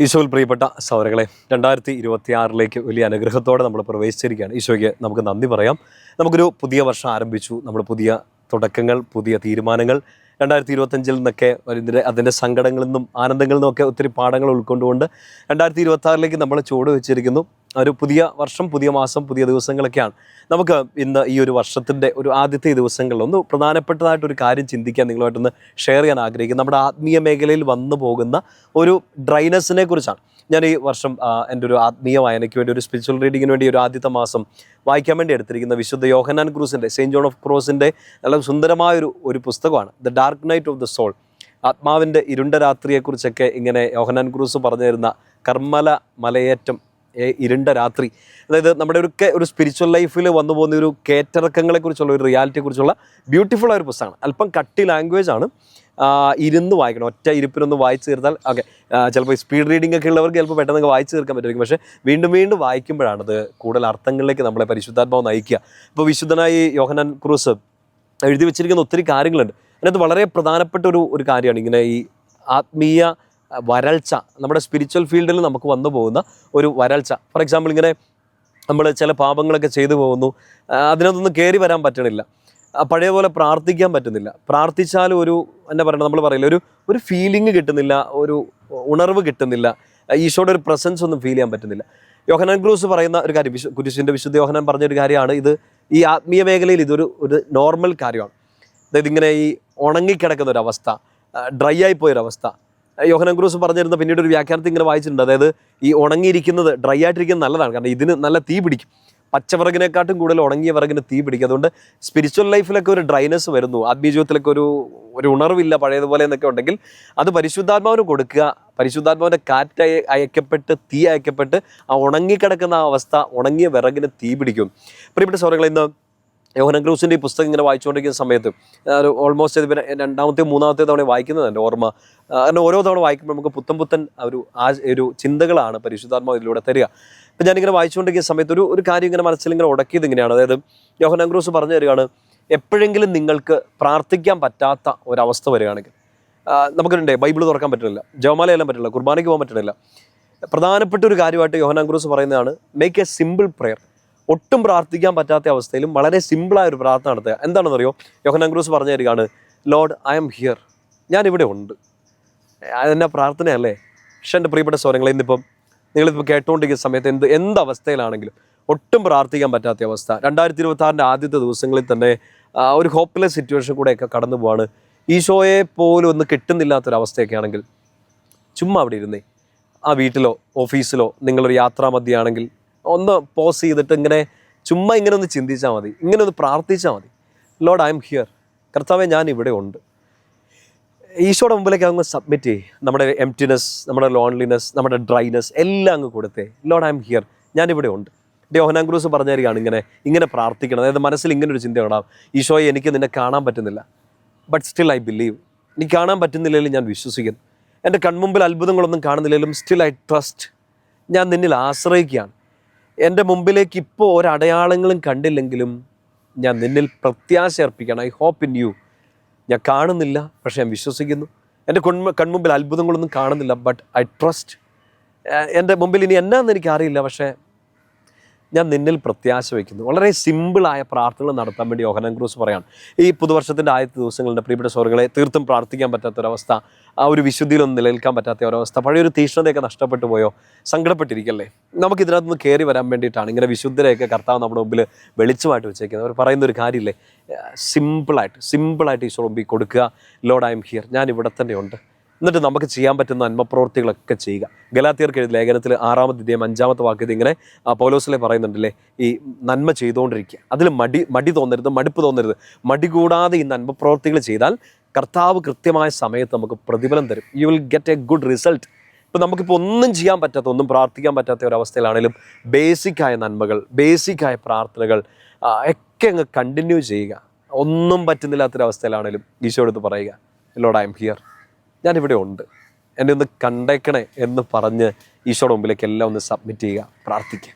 ഈശോയിൽ പ്രിയപ്പെട്ട സഹോദരങ്ങളെ, 2026 വലിയ അനുഗ്രഹത്തോടെ നമ്മൾ പ്രവേശിച്ചിരിക്കുകയാണ്. ഈശോയ്ക്ക് നമുക്ക് നന്ദി പറയാം. നമുക്കൊരു പുതിയ വർഷം ആരംഭിച്ചു. നമ്മൾ പുതിയ തുടക്കങ്ങൾ, പുതിയ തീരുമാനങ്ങൾ 2025 നിന്നൊക്കെ അതിൻ്റെ സങ്കടങ്ങളിൽ നിന്നും ആനന്ദങ്ങളിൽ നിന്നും ഒക്കെ ഒത്തിരി പാഠങ്ങൾ ഉൾക്കൊണ്ടുകൊണ്ട് 2026 നമ്മൾ ചുവട് വെച്ചിരിക്കുന്നു. ഒരു പുതിയ വർഷം, പുതിയ മാസം, പുതിയ ദിവസങ്ങളൊക്കെയാണ്. നമുക്ക് ഇന്ന് ഈ ഒരു വർഷത്തിൻ്റെ ഒരു ആദ്യത്തെ ദിവസങ്ങളിൽ ഒന്ന് പ്രധാനപ്പെട്ടതായിട്ടൊരു കാര്യം ചിന്തിക്കാൻ നിങ്ങളുമായിട്ടൊന്ന് ഷെയർ ചെയ്യാൻ ആഗ്രഹിക്കുന്നു. നമ്മുടെ ആത്മീയ മേഖലയിൽ വന്നു പോകുന്ന ഒരു ഡ്രൈനസിനെ കുറിച്ചാണ്. ഞാൻ ഈ വർഷം എൻ്റെ ഒരു ആത്മീയ വായനയ്ക്ക് വേണ്ടി, ഒരു സ്പിരിച്വൽ റീഡിങ്ങിന് വേണ്ടി ഒരു ആദ്യത്തെ മാസം വായിക്കാൻ വേണ്ടി എടുത്തിരിക്കുന്ന വിശുദ്ധ യോഹന്നാൻ ക്രൂസിൻ്റെ, സെയിൻറ്റ് ജോൺ ഓഫ് ക്രോസിൻ്റെ നല്ല സുന്ദരമായൊരു പുസ്തകമാണ് the dark night of the soul. ആത്മാവിൻ്റെ ഇരുണ്ട രാത്രിയെക്കുറിച്ചൊക്കെ ഇങ്ങനെ യോഹന്നാൻ ക്രൂസ് പറഞ്ഞു തരുന്ന കർമ്മല മലയേറ്റം, ഇരുണ്ട രാത്രി, അതായത് നമ്മുടെ ഒരു സ്പിരിച്വൽ ലൈഫിൽ വന്നു പോകുന്ന ഒരു കയറ്റിറക്കങ്ങളെക്കുറിച്ചുള്ള ഒരു റിയാലിറ്റിയെക്കുറിച്ചുള്ള ബ്യൂട്ടിഫുൾ ആയ ഒരു പുസ്തകമാണ്. അല്പം കട്ടി ലാംഗ്വേജ് ആണ്. ഇരുന്ന് വായിക്കണം, ഒറ്റ ഇരിപ്പിനൊന്ന് വായിച്ചു തീർത്താൽ ഓക്കെ. ചിലപ്പോൾ സ്പീഡ് റീഡിംഗ് ഒക്കെ ഉള്ളവർക്ക് ചിലപ്പോൾ പെട്ടെന്ന് വായിച്ചു തീർക്കാൻ പറ്റുമായിരിക്കും. പക്ഷേ വീണ്ടും വീണ്ടും വായിക്കുമ്പോഴാണ് അത് കൂടുതൽ അർത്ഥങ്ങളിലേക്ക് നമ്മളെ പരിശുദ്ധാത്മാവ് നയിക്കുക. ഇപ്പോൾ വിശുദ്ധനായി യോഹന്നാൻ ക്രൂസ് എഴുതി വെച്ചിരിക്കുന്ന ഒത്തിരി കാര്യങ്ങളുണ്ട്. അതിനകത്ത് വളരെ പ്രധാനപ്പെട്ട ഒരു കാര്യമാണ് ഇങ്ങനെ ഈ ആത്മീയ വരൾച്ച, നമ്മുടെ സ്പിരിച്വൽ ഫീൽഡിൽ നമുക്ക് വന്നു പോകുന്ന ഒരു വരൾച്ച. ഫോർ എക്സാമ്പിൾ, ഇങ്ങനെ നമ്മൾ ചില പാപങ്ങളൊക്കെ ചെയ്തു പോകുന്നു, അതിനകത്തൊന്നും കയറി വരാൻ പറ്റണില്ല, പഴയ പോലെ പ്രാർത്ഥിക്കാൻ പറ്റുന്നില്ല, പ്രാർത്ഥിച്ചാലും എന്താ പറയുക, നമ്മൾ പറയില്ല, ഒരു ഫീലിംഗ് കിട്ടുന്നില്ല, ഒരു ഉണർവ് കിട്ടുന്നില്ല, ഈശോയുടെ ഒരു പ്രസൻസ് ഒന്നും ഫീൽ ചെയ്യാൻ പറ്റുന്നില്ല. യോഹന്നാൻ ക്രൂസ് പറയുന്ന ഒരു കാര്യം, കുരിശിൻ്റെ വിശുദ്ധ യോഹന്നാൻ പറഞ്ഞൊരു കാര്യമാണ് ഇത്. ഈ ആത്മീയ മേഖലയിൽ ഇതൊരു നോർമൽ കാര്യമാണ്. അതായത് ഇങ്ങനെ ഈ ഉണങ്ങിക്കിടക്കുന്ന ഒരവസ്ഥ, ഡ്രൈ ആയിപ്പോയൊരവസ്ഥ. യോഹന്നാൻ ക്രൂസ് പറഞ്ഞിരുന്ന പിന്നീട് ഒരു വ്യാഖ്യാനത്തിൽ ഇങ്ങനെ വായിച്ചിട്ടുണ്ട്. അതായത് ഈ ഉണങ്ങിയിരിക്കുന്നത്, ഡ്രൈ ആയിട്ടിരിക്കുന്നത് നല്ലതാണ്, കാരണം ഇതിന് നല്ല തീ പിടിക്കും. പച്ചവിറകിനെക്കാട്ടും കൂടുതൽ ഉണങ്ങിയ വിറകിന് തീ പിടിക്കും. അതുകൊണ്ട് സ്പിരിച്വൽ ലൈഫിലൊക്കെ ഒരു ഡ്രൈനെസ് വരുന്നു, ആത്മീയ ജീവിതത്തിലൊക്കെ ഒരു ഉണർവില്ല പഴയതുപോലെ എന്നൊക്കെ ഉണ്ടെങ്കിൽ അത് പരിശുദ്ധാത്മാവിന് കൊടുക്കുക. പരിശുദ്ധാത്മാവിൻ്റെ കാറ്റ് അയക്കപ്പെട്ട്, തീ അയക്കപ്പെട്ട് ആ ഉണങ്ങിക്കിടക്കുന്ന ആ അവസ്ഥ, ഉണങ്ങിയ വിറകിന് തീ പിടിക്കും. പ്രിയപ്പെട്ട സഹോദരങ്ങളെ, ഇന്ന് യോഹന്നാൻ ക്രൂസിൻ്റെ ഈ പുസ്തകം ഇങ്ങനെ വായിച്ചുകൊണ്ടിരിക്കുന്ന സമയത്ത് ഓൾമോസ്റ്റ് ഇത് രണ്ടാമത്തെ മൂന്നാമത്തെ തവണ വായിക്കുന്നത് എൻ്റെ ഓർമ്മ. കാരണം ഓരോ തവണ വായിക്കുമ്പോൾ നമുക്ക് പുത്തൻ ഒരു ചിന്തകളാണ് പരിശുദ്ധാത്മാവ് ഇതിലൂടെ തരിക. അപ്പം ഞാനിങ്ങനെ വായിച്ചുകൊണ്ടിരിക്കുന്ന സമയത്ത് ഒരു കാര്യം ഇങ്ങനെ മനസ്സിലിങ്ങനെ ഉടക്കിയത് ഇങ്ങനെയാണ്. അതായത് യോഹന്നാൻ ക്രൂസ് പറഞ്ഞു തരികയാണ്, എപ്പോഴെങ്കിലും നിങ്ങൾക്ക് പ്രാർത്ഥിക്കാൻ പറ്റാത്ത ഒരവസ്ഥ വരികയാണെങ്കിൽ, നമുക്കുണ്ടേ ബൈബിൾ തുറക്കാൻ പറ്റുന്നില്ല, ജപമാല ചെയ്യാൻ പറ്റില്ല, കുർബാനയ്ക്ക് പോകാൻ പറ്റുന്നില്ല, പ്രധാനപ്പെട്ട ഒരു കാര്യമായിട്ട് യോഹന്നാൻ ക്രൂസ് പറയുന്നതാണ് മേക്ക് എ സിമ്പിൾ പ്രെയർ. ഒട്ടും പ്രാർത്ഥിക്കാൻ പറ്റാത്ത അവസ്ഥയിലും വളരെ സിമ്പിളായ ഒരു പ്രാർത്ഥന നടത്തുക. എന്താണെന്നറിയോ? യോഹന്നാൻ ക്രൂസ് പറഞ്ഞു തരികയാണ്, ലോർഡ് ഐ എം ഹിയർ, ഞാനിവിടെ ഉണ്ട്. അതെന്നാ പ്രാർത്ഥനയല്ലേ? പക്ഷെ എൻ്റെ പ്രിയപ്പെട്ട സ്വരങ്ങളെ, ഇന്നിപ്പം നിങ്ങളിപ്പോൾ കേട്ടുകൊണ്ടിരിക്കുന്ന സമയത്ത് എന്ത് അവസ്ഥയിലാണെങ്കിലും ഒട്ടും പ്രാർത്ഥിക്കാൻ പറ്റാത്ത അവസ്ഥ, 2026 ആദ്യത്തെ ദിവസങ്ങളിൽ തന്നെ ഒരു ഹോപ്പ്ലെസ് സിറ്റുവേഷൻ കൂടെയൊക്കെ കടന്നു പോവാണ്, ഈശോയെ പോലും ഒന്ന് കിട്ടുന്നില്ലാത്തൊരവസ്ഥയൊക്കെ ആണെങ്കിൽ, ചുമ്മാ അവിടെ ഇരുന്നേ, ആ വീട്ടിലോ ഓഫീസിലോ നിങ്ങളൊരു യാത്രാമധ്യയാണെങ്കിൽ ഒന്ന് പോസ് ചെയ്തിട്ട് ഇങ്ങനെ ഒന്ന് ചിന്തിച്ചാൽ മതി, ഇങ്ങനെ ഒന്ന് പ്രാർത്ഥിച്ചാൽ മതി. ലോർഡ് ഐ എം ഹിയർ, കർത്താവേ ഞാൻ ഇവിടെ ഉണ്ട്. ഈശോയുടെ മുമ്പിലേക്ക് അങ്ങ് സബ്മിറ്റ് ചെയ്യ്. നമ്മുടെ എംപ്റ്റിനെസ്, നമ്മുടെ ലോൺലിനെസ്, നമ്മുടെ ഡ്രൈനെസ് എല്ലാം അങ്ങ് കൊടുത്തേ. ലോർഡ് ഐ എം ഹിയർ, ഞാനിവിടെ ഉണ്ട്. യോഹന്നാൻ ക്രൂസ് പറഞ്ഞു തരികയാണ് ഇങ്ങനെ പ്രാർത്ഥിക്കണം. അതായത് മനസ്സിൽ ഇങ്ങനൊരു ചിന്ത ഉണ്ടാവും, ഈശോയെ എനിക്ക് നിന്നെ കാണാൻ പറ്റുന്നില്ല, ബട്ട് സ്റ്റിൽ ഐ ബിലീവ്. എനിക്ക് കാണാൻ പറ്റുന്നില്ലെങ്കിലും ഞാൻ വിശ്വസിക്കുന്നു. എൻ്റെ കൺമുമ്പിൽ അത്ഭുതങ്ങളൊന്നും കാണുന്നില്ലെങ്കിലും സ്റ്റിൽ ഐ ട്രസ്റ്റ്. ഞാൻ നിന്നിൽ ആശ്രയിക്കുകയാണ്. എൻ്റെ മുമ്പിലേക്ക് ഇപ്പോൾ ഒരടയാളങ്ങളും കണ്ടില്ലെങ്കിലും ഞാൻ നിന്നിൽ പ്രത്യാശ അർപ്പിക്കണം. I hope in you. ഞാൻ കാണുന്നില്ല, പക്ഷേ ഞാൻ വിശ്വസിക്കുന്നു. എൻ്റെ കൺമുമ്പിൽ അത്ഭുതങ്ങളൊന്നും കാണുന്നില്ല, ബട്ട് ഐ ട്രസ്റ്റ്. എൻ്റെ മുമ്പിൽ ഇനി എന്നാന്ന് എനിക്കറിയില്ല, പക്ഷേ ഞാൻ നിന്നിൽ പ്രത്യാശ വയ്ക്കുന്നു. വളരെ സിമ്പിളായ പ്രാർത്ഥനകൾ നടത്താൻ വേണ്ടി യോഹന്നാൻ ക്രൂസ് പറയാണ്. ഈ പുതുവർഷത്തിൻ്റെ ആദ്യത്തെ ദിവസങ്ങളുടെ പ്രിയപ്പെട്ട സഹോദരങ്ങളെ, തീർത്തും പ്രാർത്ഥിക്കാൻ പറ്റാത്തൊരവസ്ഥ, ആ ഒരു വിശുദ്ധിയിലൊന്നും നിലനിൽക്കാൻ പറ്റാത്ത ഒരവസ്ഥ, പഴയൊരു തീഷ്ണതയൊക്കെ നഷ്ടപ്പെട്ടു പോയോ, സങ്കടപ്പെട്ടിരിക്കല്ലേ? നമുക്കിതിനകത്തുനിന്ന് കയറി വരാൻ വേണ്ടിയിട്ടാണ് ഇങ്ങനെ വിശുദ്ധരെയൊക്കെ കർത്താവ് നമ്മുടെ മുമ്പിൽ വെളിച്ചമായിട്ട് വെച്ചേക്കുന്നത്. അവർ പറയുന്നൊരു കാര്യമില്ലേ, സിമ്പിളായിട്ട് ഈശോ മുമ്പിൽ കൊടുക്കുക, ലോർഡ് ഐ എം ഹിയർ, ഞാൻ ഇവിടെ തന്നെ ഉണ്ട്. എന്നിട്ട് നമുക്ക് ചെയ്യാൻ പറ്റുന്ന നന്മപ്രവൃത്തികളൊക്കെ ചെയ്യുക. ഗലാത്യർക്ക് എഴുതിയ ലേഖനത്തിൽ 6-ാം അധ്യായം 5-ാമത്തെ വാക്യത്തിൽ ഇങ്ങനെ പൗലോസിലെ പറയുന്നുണ്ടല്ലേ, ഈ നന്മ ചെയ്തുകൊണ്ടിരിക്കുക, അതിൽ മടി തോന്നരുത്, മടുപ്പ് തോന്നരുത്. മടി കൂടാതെ ഈ നന്മപ്രവൃത്തികൾ ചെയ്താൽ കർത്താവ് കൃത്യമായ സമയത്ത് നമുക്ക് പ്രതിഫലം തരും. You will get A good result. ഇപ്പം നമുക്കിപ്പോൾ ഒന്നും ചെയ്യാൻ പറ്റാത്ത, ഒന്നും പ്രാർത്ഥിക്കാൻ പറ്റാത്ത ഒരവസ്ഥയിലാണെങ്കിലും ബേസിക്കായ നന്മകൾ, ബേസിക്കായ പ്രാർത്ഥനകൾ ഒക്കെ അങ്ങ് കണ്ടിന്യൂ ചെയ്യുക. ഒന്നും പറ്റുന്നില്ലാത്തൊരവസ്ഥയിലാണെങ്കിലും ഈശോ എടുത്ത് പറയുക, ലോർഡ് ഐ എം ഹിയർ, ഞാനിവിടെ ഉണ്ട്, എന്നെ ഒന്ന് കണ്ടേക്കണേ എന്ന് പറഞ്ഞ് ഈശോയുടെ മുമ്പിലേക്ക് എല്ലാം ഒന്ന് സബ്മിറ്റ് ചെയ്യുക, പ്രാർത്ഥിക്കുക.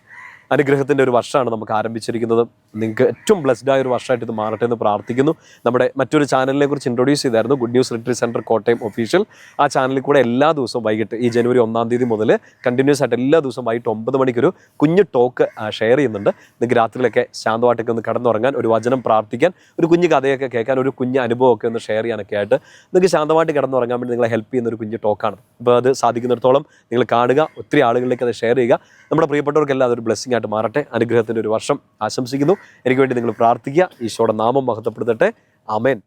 അനുഗ്രഹത്തിൻ്റെ ഒരു വർഷമാണ് നമുക്ക് ആരംഭിച്ചിരിക്കുന്നത്. നിങ്ങൾക്ക് ഏറ്റവും ബ്ലെസ്ഡ് ആയ ഒരു വർഷമായിട്ട് ഇത് മാറട്ടെ എന്ന് പ്രാർത്ഥിക്കുന്നു. നമ്മുടെ മറ്റൊരു ചാനലിനെ കുറിച്ച് ഇൻട്രൊഡ്യൂസ് ചെയ്തായിരുന്നു, good news literary centre Kottayam official. ആ ചാനലിൽ കൂടെ എല്ലാ ദിവസവും വൈകിട്ട് ഈ ജനുവരി 1 തീയതി മുതൽ കണ്ടിന്യൂസ് ആയിട്ട് എല്ലാ ദിവസവും വൈകിട്ട് 9 മണിക്കൊരു കുഞ്ഞു ടോക്ക് ഷെയർ ചെയ്യുന്നുണ്ട്. നിങ്ങൾക്ക് രാത്രിയിലൊക്കെ ശാന്തമായിട്ടൊക്കെ ഒന്ന് കടന്നുറങ്ങാൻ, ഒരു വചനം പ്രാർത്ഥിക്കാൻ, ഒരു കുഞ്ഞു കഥയൊക്കെ കേൾക്കാൻ, ഒരു കുഞ്ഞു അനുഭവമൊക്കെ ഒന്ന് ഷെയർ ചെയ്യാനൊക്കെ ആയിട്ട് നിങ്ങൾക്ക് ശാന്തമായിട്ട് കിടന്നുറങ്ങാൻ വേണ്ടി നിങ്ങളെ ഹെൽപ്പ് ചെയ്യുന്ന ഒരു കുഞ്ഞു ടോക്കാണ്. അപ്പോൾ അത് സാധിക്കുന്നിടത്തോളം നിങ്ങൾ കാണുക, ഒത്തിരി ആളുകളിലേക്ക് അത് ഷെയർ ചെയ്യുക. നമ്മുടെ പ്രിയപ്പെട്ടവർക്കെല്ലാം അതൊരു ബ്ലെസ്സിംഗ് ആയിട്ട് മാറട്ടെ. അനുഗ്രഹത്തിൻ്റെ ഒരു വർഷം ആശംസിക്കുന്നു. എനിക്ക് വേണ്ടി നിങ്ങൾ പ്രാർത്ഥിക്കുക. ഈശോയുടെ നാമം മഹത്വപ്പെടുത്തട്ടെ. ആമേൻ.